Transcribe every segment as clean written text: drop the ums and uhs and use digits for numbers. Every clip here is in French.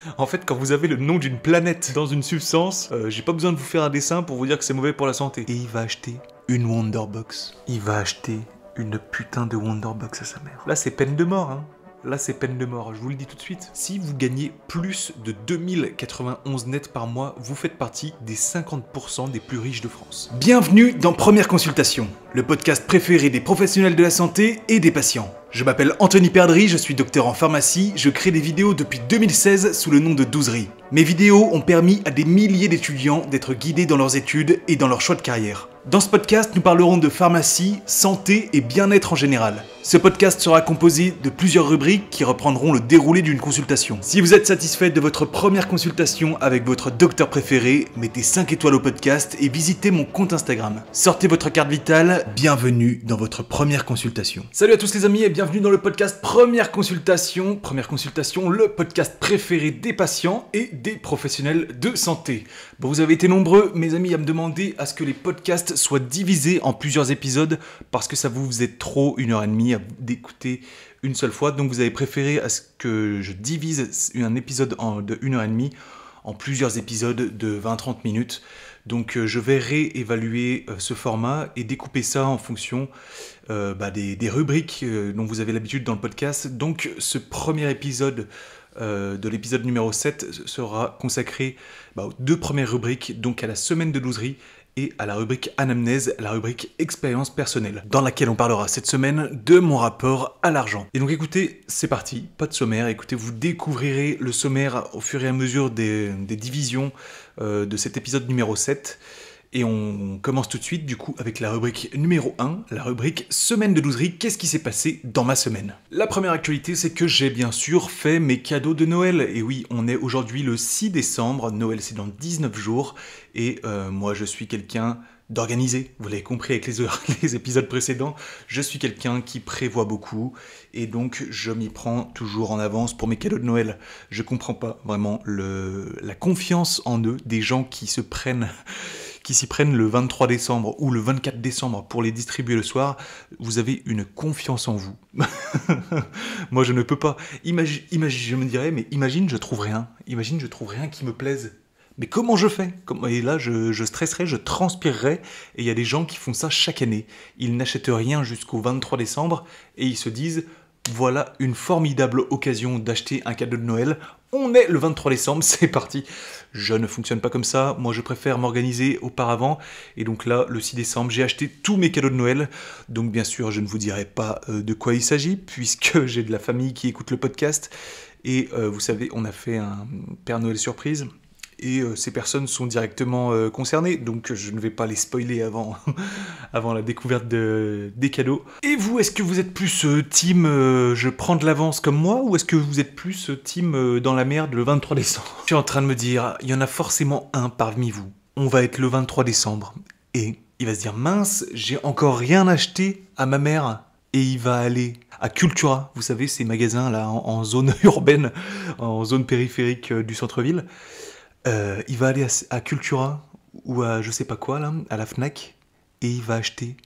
En fait, quand vous avez le nom d'une planète dans une substance, j'ai pas besoin de vous faire un dessin pour vous dire que c'est mauvais pour la santé. Et il va acheter une Wonderbox. Il va acheter une putain de Wonderbox à sa mère. Là, c'est peine de mort, hein. Là, c'est peine de mort, je vous le dis tout de suite. Si vous gagnez plus de 2091 nets par mois, vous faites partie des 50% des plus riches de France. Bienvenue dans Première Consultation, le podcast préféré des professionnels de la santé et des patients. Je m'appelle Anthony Perdry, je suis docteur en pharmacie, je crée des vidéos depuis 2016 sous le nom de Douzerie. Mes vidéos ont permis à des milliers d'étudiants d'être guidés dans leurs études et dans leur choix de carrière. Dans ce podcast, nous parlerons de pharmacie, santé et bien-être en général. Ce podcast sera composé de plusieurs rubriques qui reprendront le déroulé d'une consultation. Si vous êtes satisfait de votre première consultation avec votre docteur préféré, mettez 5 étoiles au podcast et visitez mon compte Instagram. Sortez votre carte vitale, bienvenue dans votre première consultation. Salut à tous les amis et bienvenue dans le podcast Première Consultation. Première Consultation, le podcast préféré des patients et des professionnels de santé. Bon, vous avez été nombreux, mes amis, à me demander à ce que les podcasts soient divisés en plusieurs épisodes parce que ça vous faisait trop 1h30 d'écouter une seule fois. Donc vous avez préféré à ce que je divise un épisode de 1h30 en plusieurs épisodes de 20-30 minutes. Donc je vais réévaluer ce format et découper ça en fonction des rubriques dont vous avez l'habitude dans le podcast. Donc ce premier épisode de l'épisode numéro 7 sera consacré aux deux premières rubriques, donc à la semaine de douzerie et à la rubrique anamnèse, la rubrique expérience personnelle, dans laquelle on parlera cette semaine de mon rapport à l'argent. Et donc écoutez, c'est parti, pas de sommaire, écoutez, vous découvrirez le sommaire au fur et à mesure des divisions de cet épisode numéro 7. Et on commence tout de suite du coup avec la rubrique numéro 1, la rubrique semaine de douzerie, qu'est-ce qui s'est passé dans ma semaine? La première actualité, c'est que j'ai bien sûr fait mes cadeaux de Noël. Et oui, on est aujourd'hui le 6 décembre, Noël c'est dans 19 jours, et moi je suis quelqu'un d'organisé, vous l'avez compris avec les épisodes précédents, je suis quelqu'un qui prévoit beaucoup, et donc je m'y prends toujours en avance pour mes cadeaux de Noël. Je comprends pas vraiment la confiance en eux des gens qui s'y prennent le 23 décembre ou le 24 décembre pour les distribuer le soir. Vous avez une confiance en vous. Moi, je ne peux pas. Je me dirais, mais imagine, je trouve rien. Imagine, je trouve rien qui me plaise. Mais comment je fais? Et là, je stresserais, je transpirerais. Et il y a des gens qui font ça chaque année. Ils n'achètent rien jusqu'au 23 décembre et ils se disent... Voilà une formidable occasion d'acheter un cadeau de Noël. On est le 23 décembre, c'est parti. Je ne fonctionne pas comme ça, moi je préfère m'organiser auparavant. Et donc là, le 6 décembre, j'ai acheté tous mes cadeaux de Noël. Donc bien sûr, je ne vous dirai pas de quoi il s'agit, puisque j'ai de la famille qui écoute le podcast. Et vous savez, on a fait un Père Noël surprise. Et ces personnes sont directement concernées, donc je ne vais pas les spoiler avant, avant la découverte des cadeaux. Et vous, est-ce que vous êtes plus team je prends de l'avance comme moi, ou est-ce que vous êtes plus team dans la merde le 23 décembre? Je suis en train de me dire, il y en a forcément un parmi vous. On va être le 23 décembre, et il va se dire, mince, j'ai encore rien acheté à ma mère. Et il va aller à Cultura, vous savez, ces magasins là en zone urbaine, en zone périphérique du centre-ville. Il va aller à Cultura ou à je sais pas quoi là, à la Fnac, et il va acheter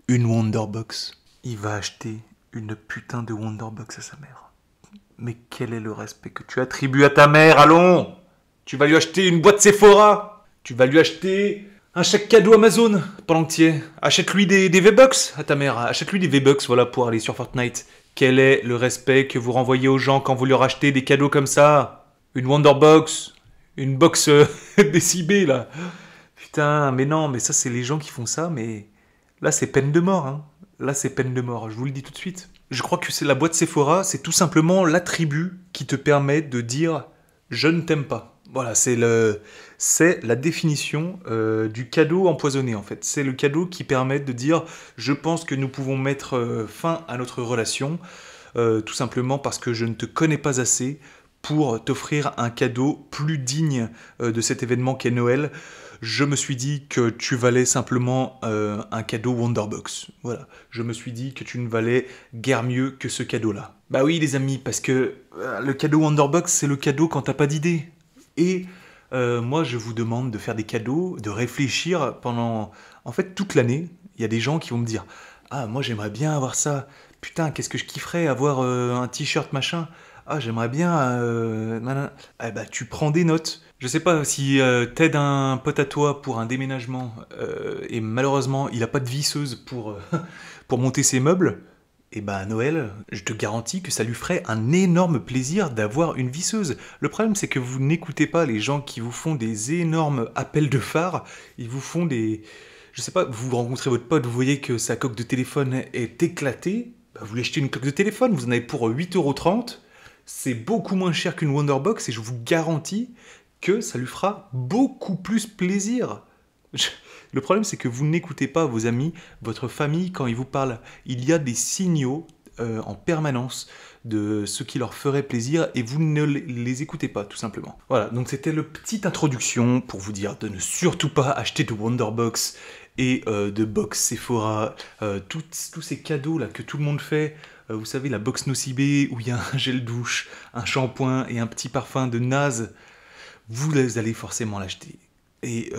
une Wonderbox. Il va acheter une putain de Wonderbox à sa mère. Mais quel est le respect que tu attribues à ta mère, allons? Tu vas lui acheter une boîte Sephora. Tu vas lui acheter un chèque cadeau Amazon pendant que tu y es. Achète-lui des V-Bucks à ta mère. Achète-lui des V-Bucks, voilà, pour aller sur Fortnite. Quel est le respect que vous renvoyez aux gens quand vous leur achetez des cadeaux comme ça? Une Wonderbox, une box décibée, là. Putain, mais non, mais ça, c'est les gens qui font ça, mais là, c'est peine de mort, hein. Là, c'est peine de mort, je vous le dis tout de suite. Je crois que c'est la boîte Sephora, c'est tout simplement l'attribut qui te permet de dire « je ne t'aime pas ». Voilà, c'est la définition du cadeau empoisonné, en fait. C'est le cadeau qui permet de dire « je pense que nous pouvons mettre fin à notre relation, tout simplement parce que je ne te connais pas assez ». Pour t'offrir un cadeau plus digne de cet événement qu'est Noël, je me suis dit que tu valais simplement un cadeau Wonderbox. Voilà, je me suis dit que tu ne valais guère mieux que ce cadeau-là. Bah oui les amis, parce que le cadeau Wonderbox, c'est le cadeau quand t'as pas d'idée. Et moi, je vous demande de faire des cadeaux, de réfléchir pendant, en fait, toute l'année. Il y a des gens qui vont me dire « Ah, moi j'aimerais bien avoir ça. Putain, qu'est-ce que je kifferais avoir un t-shirt machin. Ah, j'aimerais bien... nanana. Eh bah, tu prends des notes. Je sais pas si t'aides un pote à toi pour un déménagement et malheureusement il a pas de visseuse pour monter ses meubles. Et bah à Noël, je te garantis que ça lui ferait un énorme plaisir d'avoir une visseuse. Le problème c'est que vous n'écoutez pas les gens qui vous font des énormes appels de phare. Ils vous font des... Je sais pas, vous rencontrez votre pote, vous voyez que sa coque de téléphone est éclatée. Bah, vous lui achetez une coque de téléphone, vous en avez pour 8,30 €. C'est beaucoup moins cher qu'une Wonderbox et je vous garantis que ça lui fera beaucoup plus plaisir. Le problème, c'est que vous n'écoutez pas vos amis, votre famille, quand ils vous parlent. Il y a des signaux en permanence de ce qui leur ferait plaisir et vous ne les écoutez pas, tout simplement. Voilà, donc c'était la petite introduction pour vous dire de ne surtout pas acheter de Wonderbox et de box Sephora, tous ces cadeaux là que tout le monde fait. Vous savez, la box Nocibé où il y a un gel douche, un shampoing et un petit parfum de naze. Vous allez forcément l'acheter. Et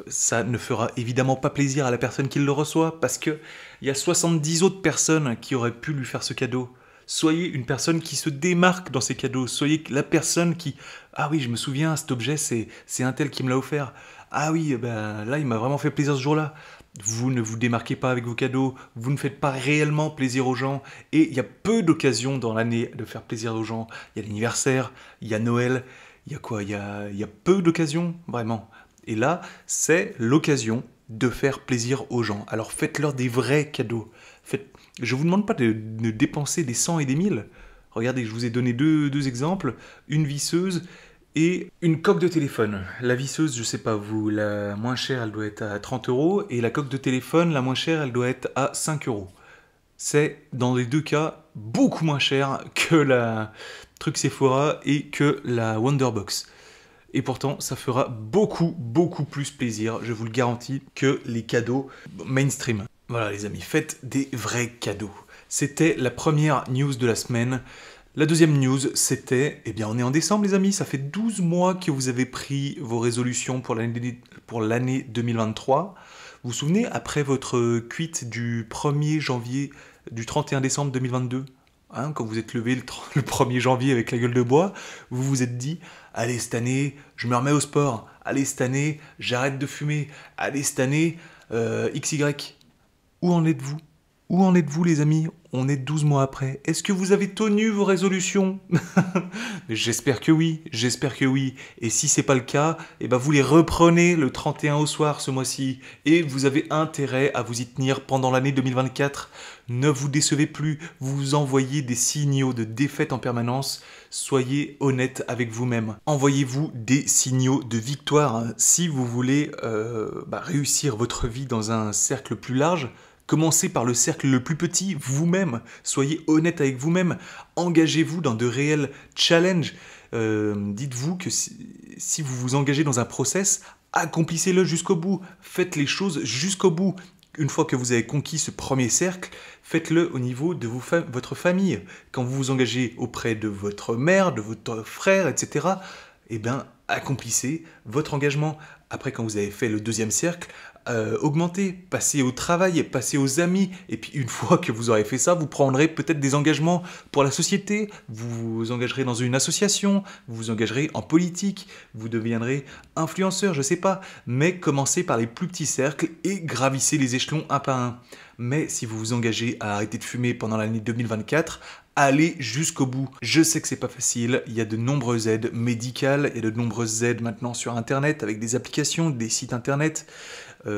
ça ne fera évidemment pas plaisir à la personne qui le reçoit, parce qu'il y a 70 autres personnes qui auraient pu lui faire ce cadeau. Soyez une personne qui se démarque dans ces cadeaux. Soyez la personne qui... Ah oui, je me souviens, cet objet, c'est un tel qui me l'a offert. Ah oui, ben, là, il m'a vraiment fait plaisir ce jour-là. Vous ne vous démarquez pas avec vos cadeaux, vous ne faites pas réellement plaisir aux gens, et il y a peu d'occasions dans l'année de faire plaisir aux gens. Il y a l'anniversaire, il y a Noël, il y a quoi? Il y a peu d'occasions, vraiment. Et là, c'est l'occasion de faire plaisir aux gens. Alors faites-leur des vrais cadeaux. Je ne vous demande pas de dépenser des 100 et des 1000. Regardez, je vous ai donné deux exemples. Une visseuse et une coque de téléphone. La visseuse, je sais pas vous, la moins chère, elle doit être à 30 €. Et la coque de téléphone, la moins chère, elle doit être à 5 €. C'est, dans les deux cas, beaucoup moins cher que la truc Sephora et que la Wonderbox. Et pourtant, ça fera beaucoup, beaucoup plus plaisir, je vous le garantis, que les cadeaux mainstream. Voilà les amis, faites des vrais cadeaux. C'était la première news de la semaine. La deuxième news, c'était, eh bien on est en décembre les amis, ça fait 12 mois que vous avez pris vos résolutions pour l'année 2023. Vous vous souvenez, après votre cuite du 1er janvier, du 31 décembre 2022, hein, quand vous êtes levé le 1er janvier avec la gueule de bois, vous vous êtes dit « Allez, cette année, je me remets au sport. Allez, cette année, j'arrête de fumer. Allez, cette année, XY. » Où en êtes-vous? Où en êtes-vous, les amis? On est 12 mois après. Est-ce que vous avez tenu vos résolutions? J'espère que oui, j'espère que oui. Et si c'est pas le cas, eh ben vous les reprenez le 31 au soir ce mois-ci. Et vous avez intérêt à vous y tenir pendant l'année 2024. Ne vous décevez plus, vous envoyez des signaux de défaite en permanence. Soyez honnête avec vous-même. Envoyez-vous des signaux de victoire. Hein. Si vous voulez réussir votre vie dans un cercle plus large, commencez par le cercle le plus petit, vous-même. Soyez honnête avec vous-même. Engagez-vous dans de réels challenges. Dites-vous que si vous vous engagez dans un process, accomplissez-le jusqu'au bout. Faites les choses jusqu'au bout. Une fois que vous avez conquis ce premier cercle, faites-le au niveau de votre famille. Quand vous vous engagez auprès de votre mère, de votre frère, etc., eh bien, accomplissez votre engagement. Après, quand vous avez fait le deuxième cercle, augmentez, passez au travail, passez aux amis, et puis une fois que vous aurez fait ça, vous prendrez peut-être des engagements pour la société, vous vous engagerez dans une association, vous vous engagerez en politique, vous deviendrez influenceur, je sais pas, mais commencez par les plus petits cercles et gravissez les échelons un par un. Mais si vous vous engagez à arrêter de fumer pendant l'année 2024, allez jusqu'au bout. Je sais que c'est pas facile, il y a de nombreuses aides médicales, il y a de nombreuses aides maintenant sur internet avec des applications, des sites internet.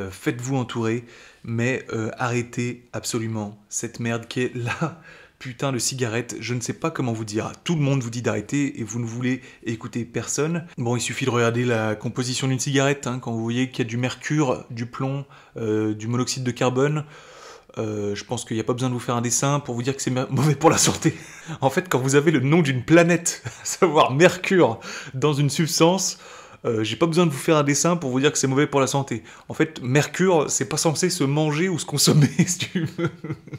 Faites-vous entourer, mais arrêtez absolument cette merde qui est la putain de cigarette. Je ne sais pas comment vous dire. Tout le monde vous dit d'arrêter et vous ne voulez écouter personne. Bon, il suffit de regarder la composition d'une cigarette, hein, quand vous voyez qu'il y a du mercure, du plomb, du monoxyde de carbone. Je pense qu'il n'y a pas besoin de vous faire un dessin pour vous dire que c'est mauvais pour la santé. En fait, quand vous avez le nom d'une planète, à savoir Mercure, dans une substance, j'ai pas besoin de vous faire un dessin pour vous dire que c'est mauvais pour la santé. En fait, Mercure, c'est pas censé se manger ou se consommer, si tu veux.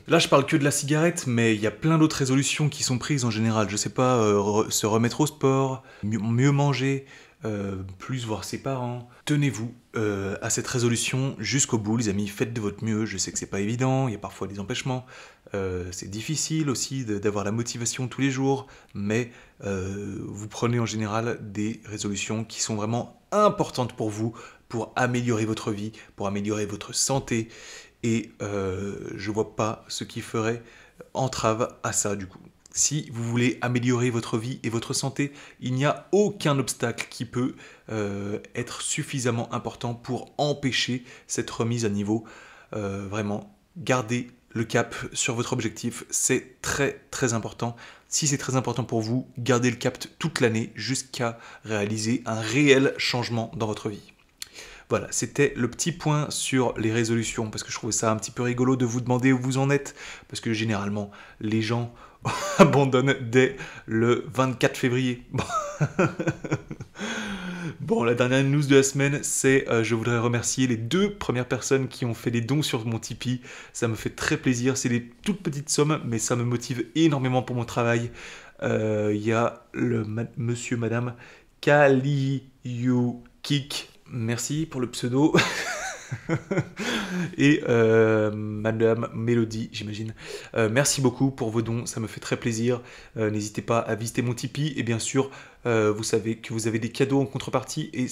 Là, je parle que de la cigarette, mais il y a plein d'autres résolutions qui sont prises en général. Je sais pas, se remettre au sport, mieux manger, plus voir ses parents. Tenez-vous à cette résolution jusqu'au bout, les amis, faites de votre mieux. Je sais que c'est pas évident, il y a parfois des empêchements. C'est difficile aussi d'avoir la motivation tous les jours, mais vous prenez en général des résolutions qui sont vraiment importantes pour vous, pour améliorer votre vie, pour améliorer votre santé, et je vois pas ce qui ferait entrave à ça du coup. Si vous voulez améliorer votre vie et votre santé, il n'y a aucun obstacle qui peut être suffisamment important pour empêcher cette remise à niveau. Vraiment, gardez le cap sur votre objectif, c'est très très important. Si c'est très important pour vous, gardez le cap toute l'année jusqu'à réaliser un réel changement dans votre vie. Voilà, c'était le petit point sur les résolutions, parce que je trouvais ça un petit peu rigolo de vous demander où vous en êtes, parce que généralement, les gens abandonnent dès le 24 février. Bon, la dernière news de la semaine, c'est je voudrais remercier les 2 premières personnes qui ont fait des dons sur mon Tipeee. Ça me fait très plaisir, c'est des toutes petites sommes, mais ça me motive énormément pour mon travail. Il y a le monsieur, madame Kaliyukik. Merci pour le pseudo. Et Madame Mélodie, j'imagine. Merci beaucoup pour vos dons, ça me fait très plaisir. N'hésitez pas à visiter mon Tipeee. Et bien sûr, vous savez que vous avez des cadeaux en contrepartie. Et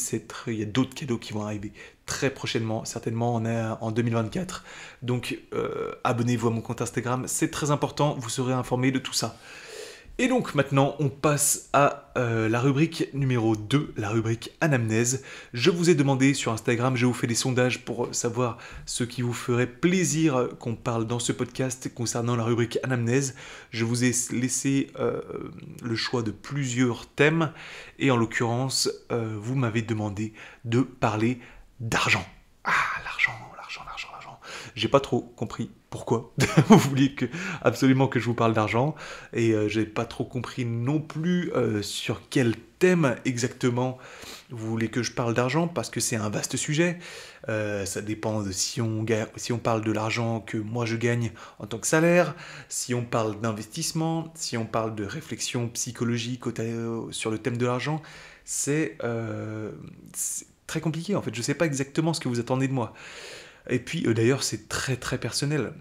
il y a d'autres cadeaux qui vont arriver très prochainement. Certainement, on est en 2024. Donc, abonnez-vous à mon compte Instagram. C'est très important, vous serez informés de tout ça. Et donc maintenant, on passe à la rubrique numéro 2, la rubrique anamnèse. Je vous ai demandé sur Instagram, je vous fais des sondages pour savoir ce qui vous ferait plaisir qu'on parle dans ce podcast concernant la rubrique anamnèse. Je vous ai laissé le choix de plusieurs thèmes et en l'occurrence, vous m'avez demandé de parler d'argent. Ah, l'argent. J'ai pas trop compris pourquoi vous vouliez absolument que je vous parle d'argent et j'ai pas trop compris non plus sur quel thème exactement vous voulez que je parle d'argent parce que c'est un vaste sujet. Ça dépend de si on parle de l'argent que moi je gagne en tant que salaire, si on parle d'investissement, si on parle de réflexion psychologique sur le thème de l'argent. C'est très compliqué en fait. Je sais pas exactement ce que vous attendez de moi. Et puis d'ailleurs c'est très très personnel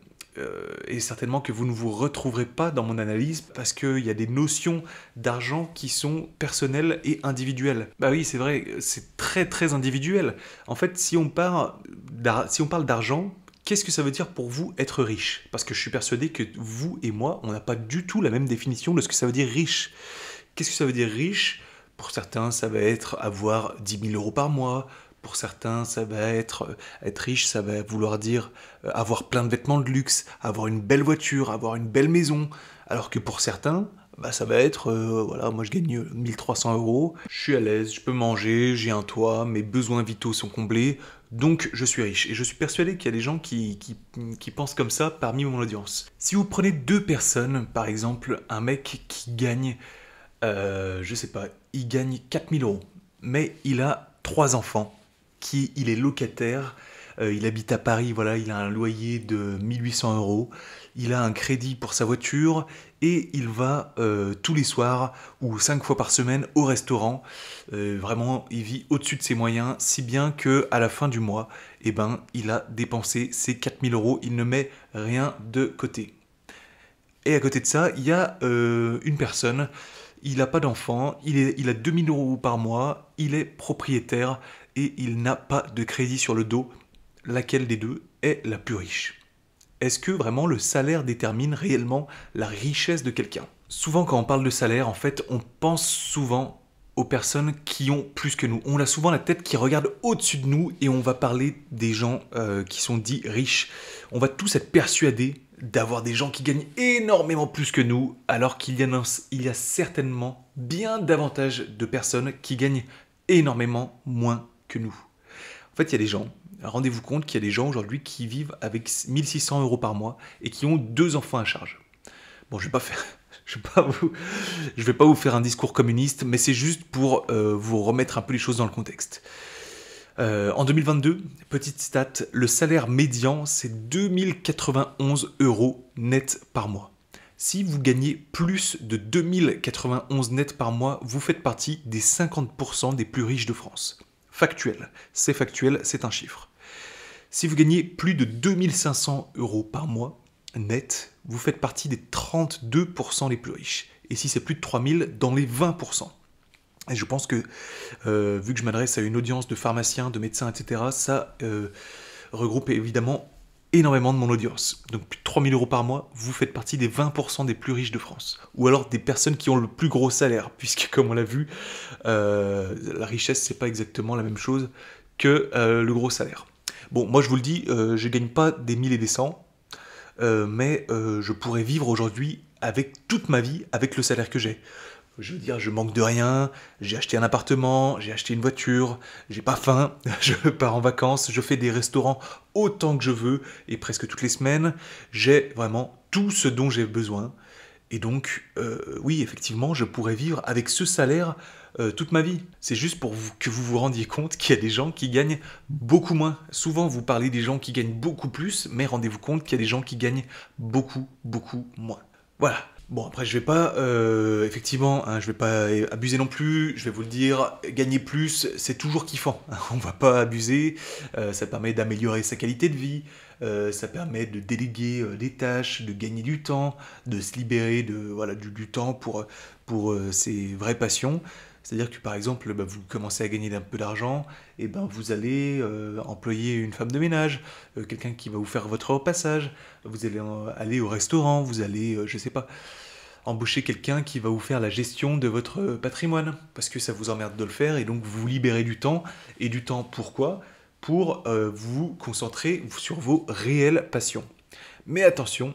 et certainement que vous ne vous retrouverez pas dans mon analyse parce qu'il y a des notions d'argent qui sont personnelles et individuelles. Bah oui c'est vrai, c'est très très individuel. En fait si on parle d'argent, qu'est-ce que ça veut dire pour vous être riche? Parce que je suis persuadé que vous et moi, on n'a pas du tout la même définition de ce que ça veut dire riche. Qu'est-ce que ça veut dire riche? Pour certains ça va être avoir 10 000 euros par mois. Pour certains, ça va être riche, ça va vouloir dire avoir plein de vêtements de luxe, avoir une belle voiture, avoir une belle maison. Alors que pour certains, bah, ça va être, voilà, moi je gagne 1300 euros, je suis à l'aise, je peux manger, j'ai un toit, mes besoins vitaux sont comblés, donc je suis riche. Et je suis persuadé qu'il y a des gens qui pensent comme ça parmi mon audience. Si vous prenez 2 personnes, par exemple, un mec qui gagne, je sais pas, il gagne 4000 euros, mais il a 3 enfants. Il est locataire, il habite à Paris, voilà, il a un loyer de 1800 euros, il a un crédit pour sa voiture et il va tous les soirs ou 5 fois par semaine au restaurant. Vraiment, il vit au-dessus de ses moyens, si bien qu'à la fin du mois, eh ben, il a dépensé ses 4000 euros, il ne met rien de côté. Et à côté de ça, il y a une personne, il n'a pas d'enfant, il a 2000 euros par mois, il est propriétaire, et il n'a pas de crédit sur le dos. Laquelle des deux est la plus riche? Est-ce que vraiment le salaire détermine réellement la richesse de quelqu'un? Souvent quand on parle de salaire, en fait, on pense souvent aux personnes qui ont plus que nous. On a souvent la tête qui regarde au-dessus de nous et on va parler des gens qui sont dits riches. On va tous être persuadés d'avoir des gens qui gagnent énormément plus que nous, alors qu'il y a certainement bien davantage de personnes qui gagnent énormément moins que nous. En fait, il y a des gens, rendez-vous compte qu'il y a des gens aujourd'hui qui vivent avec 1600 euros par mois et qui ont 2 enfants à charge. Bon, je vais pas vous faire un discours communiste, mais c'est juste pour vous remettre un peu les choses dans le contexte. En 2022, petite stat, le salaire médian, c'est 2091 euros net par mois. Si vous gagnez plus de 2091 net par mois, vous faites partie des 50% des plus riches de France. Factuel, c'est un chiffre. Si vous gagnez plus de 2500 euros par mois net, vous faites partie des 32% les plus riches. Et si c'est plus de 3000, dans les 20%. Et je pense que, vu que je m'adresse à une audience de pharmaciens, de médecins, etc., ça regroupe évidemment énormément de mon audience. Donc plus de 3000 euros par mois, vous faites partie des 20% des plus riches de France. Ou alors des personnes qui ont le plus gros salaire, puisque comme on l'a vu, la richesse, c'est pas exactement la même chose que le gros salaire. Bon, moi je vous le dis, je gagne pas des 1000 et des 100, mais je pourrais vivre aujourd'hui avec toute ma vie, avec le salaire que j'ai. Je veux dire, je manque de rien, j'ai acheté un appartement, j'ai acheté une voiture, j'ai pas faim, je pars en vacances, je fais des restaurants autant que je veux, et presque toutes les semaines, j'ai vraiment tout ce dont j'ai besoin. Et donc, oui, effectivement, je pourrais vivre avec ce salaire toute ma vie. C'est juste pour que vous vous rendiez compte qu'il y a des gens qui gagnent beaucoup moins. Souvent, vous parlez des gens qui gagnent beaucoup plus, mais rendez-vous compte qu'il y a des gens qui gagnent beaucoup, beaucoup moins. Voilà. Bon, après, je vais pas, effectivement, je vais pas abuser non plus, je vais vous le dire, gagner plus, c'est toujours kiffant, on va pas abuser, ça permet d'améliorer sa qualité de vie, ça permet de déléguer des tâches, de gagner du temps, de se libérer du temps pour ses vraies passions. C'est-à-dire que par exemple, vous commencez à gagner un peu d'argent, et vous allez employer une femme de ménage, quelqu'un qui va vous faire votre repassage, vous allez aller au restaurant, vous allez, je sais pas, embaucher quelqu'un qui va vous faire la gestion de votre patrimoine, parce que ça vous emmerde de le faire, et donc vous vous libérez du temps. Et du temps pourquoi ? Pour vous concentrer sur vos réelles passions. Mais attention,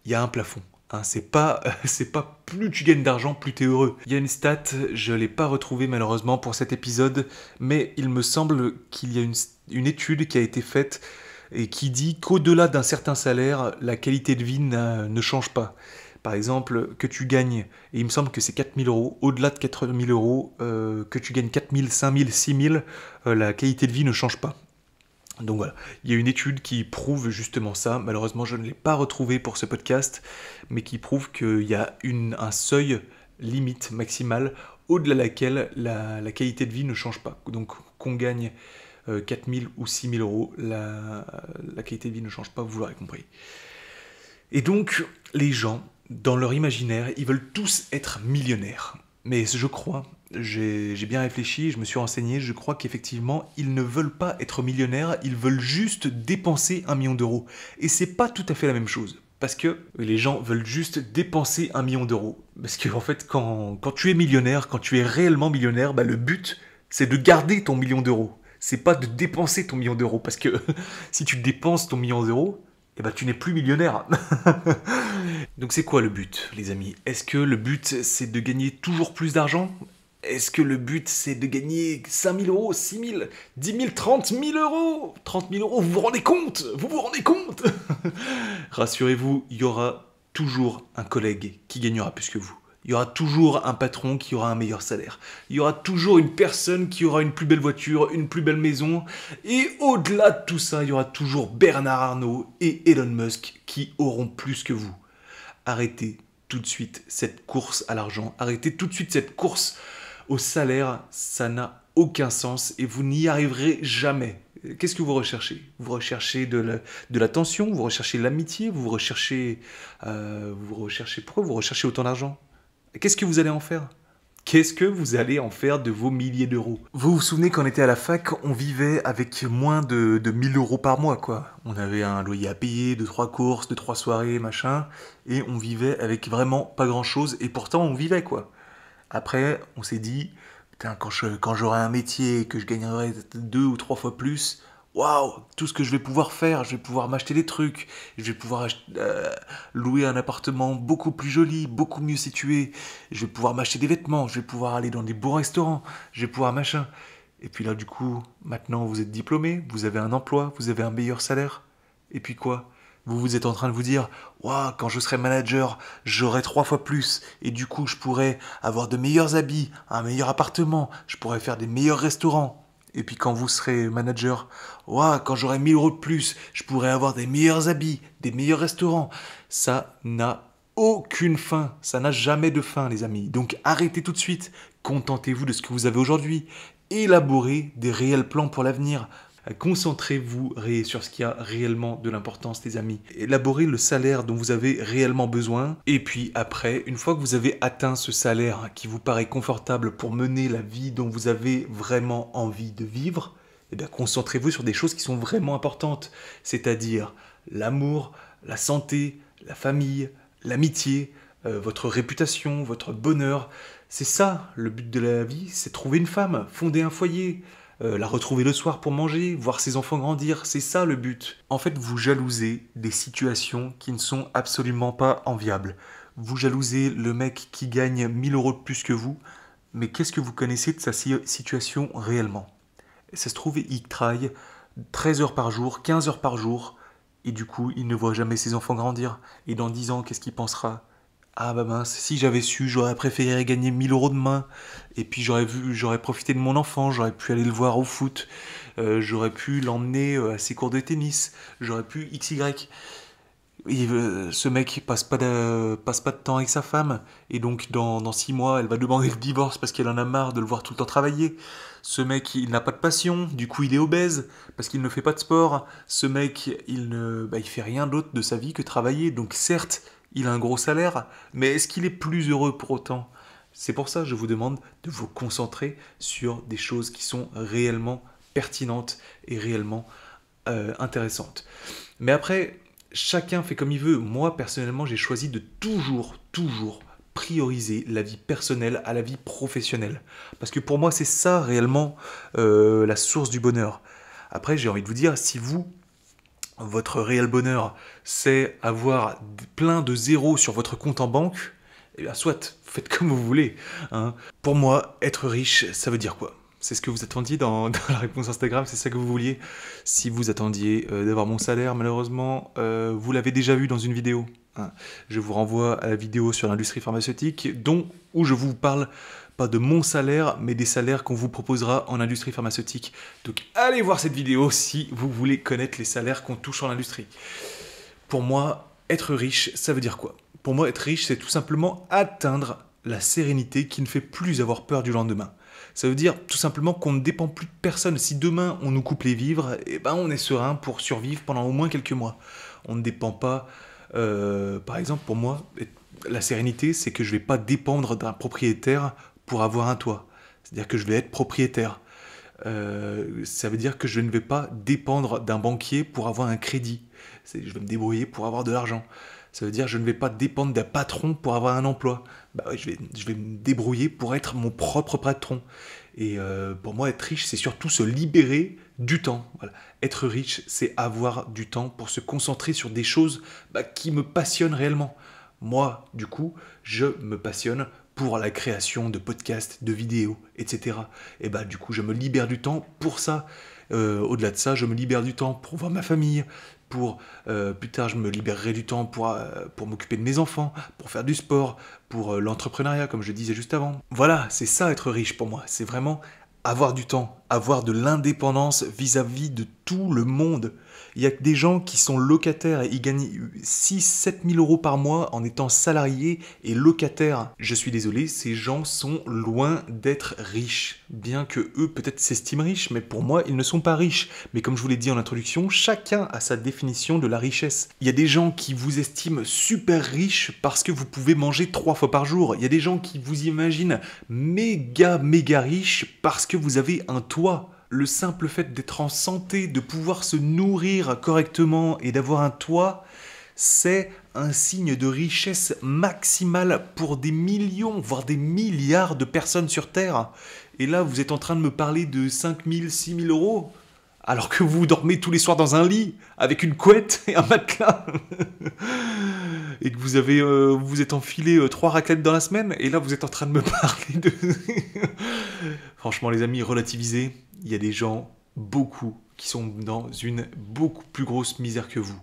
il y a un plafond. C'est pas plus tu gagnes d'argent, plus tu es heureux. Il y a une stat, je ne l'ai pas retrouvée malheureusement pour cet épisode, mais il me semble qu'il y a une étude qui a été faite et qui dit qu'au-delà d'un certain salaire, la qualité de vie ne change pas. Par exemple, que tu gagnes, et il me semble que c'est 4000 euros, au-delà de 4000 euros, que tu gagnes 4000, 5000, 6000, la qualité de vie ne change pas. Donc voilà, il y a une étude qui prouve justement ça, malheureusement je ne l'ai pas retrouvée pour ce podcast, mais qui prouve qu'il y a un seuil limite maximale au-delà de laquelle la qualité de vie ne change pas. Donc qu'on gagne 4000 ou 6000 euros, la qualité de vie ne change pas, vous l'aurez compris. Et donc les gens, dans leur imaginaire, ils veulent tous être millionnaires. Mais je crois, j'ai bien réfléchi, je me suis renseigné, je crois qu'effectivement, ils ne veulent pas être millionnaires, ils veulent juste dépenser 1 million d'euros. Et c'est pas tout à fait la même chose. Parce que les gens veulent juste dépenser 1 million d'euros. Parce que en fait, quand tu es millionnaire, quand tu es réellement millionnaire, le but, c'est de garder ton million d'euros. C'est pas de dépenser ton million d'euros. Parce que si tu dépenses ton million d'euros, tu n'es plus millionnaire. Donc c'est quoi le but, les amis ? Est-ce que le but, c'est de gagner toujours plus d'argent ? Est-ce que le but, c'est de gagner 5 000 euros, 6 000, 10 000, 30 000 euros ? 30 000 euros, vous vous rendez compte ? Vous vous rendez compte ? Rassurez-vous, il y aura toujours un collègue qui gagnera plus que vous. Il y aura toujours un patron qui aura un meilleur salaire. Il y aura toujours une personne qui aura une plus belle voiture, une plus belle maison. Et au-delà de tout ça, il y aura toujours Bernard Arnault et Elon Musk qui auront plus que vous. Arrêtez tout de suite cette course à l'argent. Arrêtez tout de suite cette course au salaire. Ça n'a aucun sens et vous n'y arriverez jamais. Qu'est-ce que vous recherchez ? Vous recherchez de l'attention ? Vous recherchez l'amitié ? Pourquoi vous recherchez autant d'argent ? Qu'est-ce que vous allez en faire ? Qu'est-ce que vous allez en faire de vos milliers d'euros ? Vous vous souvenez quand on était à la fac, on vivait avec moins de 1000 euros par mois, quoi. On avait un loyer à payer, 2-3 courses, 2-3 soirées, machin, et on vivait avec vraiment pas grand-chose, et pourtant on vivait, quoi. Après, on s'est dit, putain, quand j'aurai un métier et que je gagnerai 2 ou 3 fois plus, waouh, tout ce que je vais pouvoir faire, je vais pouvoir m'acheter des trucs, je vais pouvoir louer un appartement beaucoup plus joli, beaucoup mieux situé, je vais pouvoir m'acheter des vêtements, je vais pouvoir aller dans des beaux restaurants, je vais pouvoir machin. Et puis là, du coup, maintenant vous êtes diplômé, vous avez un emploi, vous avez un meilleur salaire. Et puis quoi ? Vous êtes en train de vous dire, waouh, quand je serai manager, j'aurai 3 fois plus, et du coup, je pourrai avoir de meilleurs habits, un meilleur appartement, je pourrai faire des meilleurs restaurants. Et puis quand vous serez manager, ouah, quand j'aurai 1000 euros de plus, je pourrai avoir des meilleurs habits, des meilleurs restaurants. Ça n'a aucune fin. Ça n'a jamais de fin, les amis. Donc arrêtez tout de suite. Contentez-vous de ce que vous avez aujourd'hui. Élaborez des réels plans pour l'avenir. Concentrez-vous sur ce qui a réellement de l'importance, les amis. Élaborez le salaire dont vous avez réellement besoin. Et puis après, une fois que vous avez atteint ce salaire qui vous paraît confortable pour mener la vie dont vous avez vraiment envie de vivre, eh bien, concentrez-vous sur des choses qui sont vraiment importantes. C'est-à-dire l'amour, la santé, la famille, l'amitié, votre réputation, votre bonheur. C'est ça, le but de la vie, c'est trouver une femme, fonder un foyer, la retrouver le soir pour manger, voir ses enfants grandir, c'est ça le but. En fait, vous jalousez des situations qui ne sont absolument pas enviables. Vous jalousez le mec qui gagne 1000 € de plus que vous, mais qu'est-ce que vous connaissez de sa situation réellement? Et ça se trouve, il travaille 13 heures par jour, 15 heures par jour, et du coup, il ne voit jamais ses enfants grandir. Et dans 10 ans, qu'est-ce qu'il pensera? Ah bah mince, si j'avais su, j'aurais préféré gagner 1000 € demain. Et puis j'aurais profité de mon enfant, j'aurais pu aller le voir au foot, j'aurais pu l'emmener à ses cours de tennis, j'aurais pu XY. Et, ce mec passe pas de temps avec sa femme, et donc dans 6 mois, elle va demander le divorce parce qu'elle en a marre de le voir tout le temps travailler. Ce mec, il n'a pas de passion, du coup il est obèse, parce qu'il ne fait pas de sport. Ce mec, il fait rien d'autre de sa vie que travailler, donc certes, il a un gros salaire, mais est-ce qu'il est plus heureux pour autant? C'est pour ça que je vous demande de vous concentrer sur des choses qui sont réellement pertinentes et réellement intéressantes. Mais après, chacun fait comme il veut. Moi, personnellement, j'ai choisi de toujours prioriser la vie personnelle à la vie professionnelle. Parce que pour moi, c'est ça réellement la source du bonheur. Après, j'ai envie de vous dire, si votre réel bonheur, c'est avoir plein de zéros sur votre compte en banque, eh bien, soit, faites comme vous voulez. Hein. Pour moi, être riche, ça veut dire quoi? C'est ce que vous attendiez dans la réponse Instagram, c'est ça que vous vouliez? Si vous attendiez d'avoir mon salaire, malheureusement, vous l'avez déjà vu dans une vidéo. Hein. Je vous renvoie à la vidéo sur l'industrie pharmaceutique, où je vous parle pas de mon salaire, mais des salaires qu'on vous proposera en industrie pharmaceutique. Donc allez voir cette vidéo si vous voulez connaître les salaires qu'on touche en industrie. Pour moi, être riche, ça veut dire quoi? Pour moi, être riche, c'est tout simplement atteindre la sérénité qui ne fait plus avoir peur du lendemain. Ça veut dire tout simplement qu'on ne dépend plus de personne. Si demain on nous coupe les vivres, eh ben on est serein pour survivre pendant au moins quelques mois. On ne dépend pas, par exemple pour moi, la sérénité, c'est que je ne vais pas dépendre d'un propriétaire pour avoir un toit. C'est-à-dire que je vais être propriétaire. Ça veut dire que je ne vais pas dépendre d'un banquier pour avoir un crédit. Je vais me débrouiller pour avoir de l'argent. Ça veut dire que je ne vais pas dépendre d'un patron pour avoir un emploi. Bah ouais, je vais me débrouiller pour être mon propre patron. Et pour moi, être riche, c'est surtout se libérer du temps. Voilà. Être riche, c'est avoir du temps pour se concentrer sur des choses qui me passionnent réellement. Moi, du coup, je me passionne pour la création de podcasts, de vidéos, etc. Et du coup, je me libère du temps pour ça. Au-delà de ça, je me libère du temps pour voir ma famille, plus tard, je me libérerai du temps pour m'occuper de mes enfants, pour faire du sport, pour l'entrepreneuriat, comme je disais juste avant. Voilà, c'est ça être riche pour moi. C'est vraiment avoir du temps, avoir de l'indépendance vis-à-vis de tout le monde. Il y a que des gens qui sont locataires et ils gagnent 6-7 000 € par mois en étant salariés et locataires. Je suis désolé, ces gens sont loin d'être riches. Bien que eux peut-être s'estiment riches, mais pour moi, ils ne sont pas riches. Mais comme je vous l'ai dit en introduction, chacun a sa définition de la richesse. Il y a des gens qui vous estiment super riches parce que vous pouvez manger 3 fois par jour. Il y a des gens qui vous imaginent méga riches parce que vous avez un toit. Le simple fait d'être en santé, de pouvoir se nourrir correctement et d'avoir un toit, c'est un signe de richesse maximale pour des millions, voire des milliards de personnes sur Terre. Et là, vous êtes en train de me parler de 5 000, 6 000 €, alors que vous dormez tous les soirs dans un lit, avec une couette et un matelas. Et que vous êtes enfilé 3 raclettes dans la semaine, et là, vous êtes en train de me parler de... Franchement, les amis, relativisez. Il y a des gens, beaucoup, qui sont dans une beaucoup plus grosse misère que vous.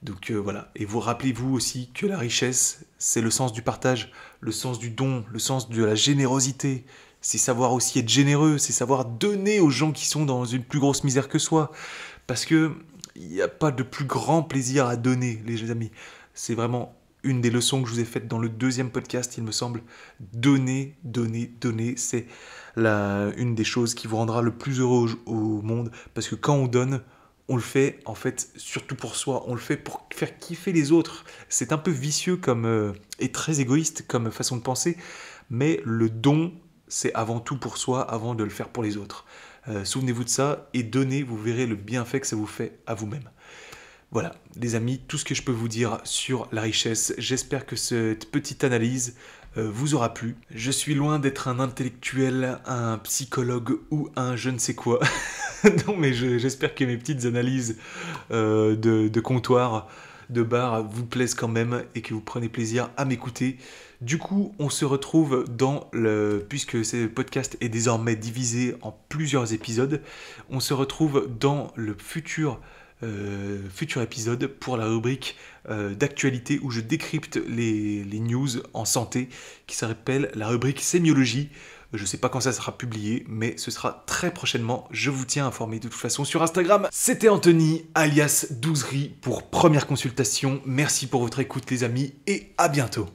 Donc voilà, et vous rappelez-vous aussi que la richesse, c'est le sens du partage, le sens du don, le sens de la générosité. C'est savoir aussi être généreux, c'est savoir donner aux gens qui sont dans une plus grosse misère que soi. Parce que il n'y a pas de plus grand plaisir à donner, les amis. C'est vraiment une des leçons que je vous ai faites dans le 2e podcast, il me semble. Donner, c'est une des choses qui vous rendra le plus heureux au monde. Parce que quand on donne, on le fait en fait surtout pour soi, on le fait pour faire kiffer les autres. C'est un peu vicieux et très égoïste comme façon de penser, mais le don, c'est avant tout pour soi, avant de le faire pour les autres. Souvenez-vous de ça, et donnez, vous verrez le bienfait que ça vous fait à vous-même. Voilà, les amis, tout ce que je peux vous dire sur la richesse. J'espère que cette petite analyse vous aura plu. Je suis loin d'être un intellectuel, un psychologue ou un je ne sais quoi. Non, mais j'espère que mes petites analyses de comptoir, de bar, vous plaisent quand même et que vous prenez plaisir à m'écouter. Du coup, on se retrouve puisque ce podcast est désormais divisé en plusieurs épisodes, on se retrouve dans le futur épisode pour la rubrique d'actualité où je décrypte les news en santé qui s'appelle la rubrique sémiologie. Je ne sais pas quand ça sera publié, mais ce sera très prochainement. Je vous tiens informé de toute façon sur Instagram. C'était Anthony, alias Douzerie, pour première consultation. Merci pour votre écoute les amis, et à bientôt.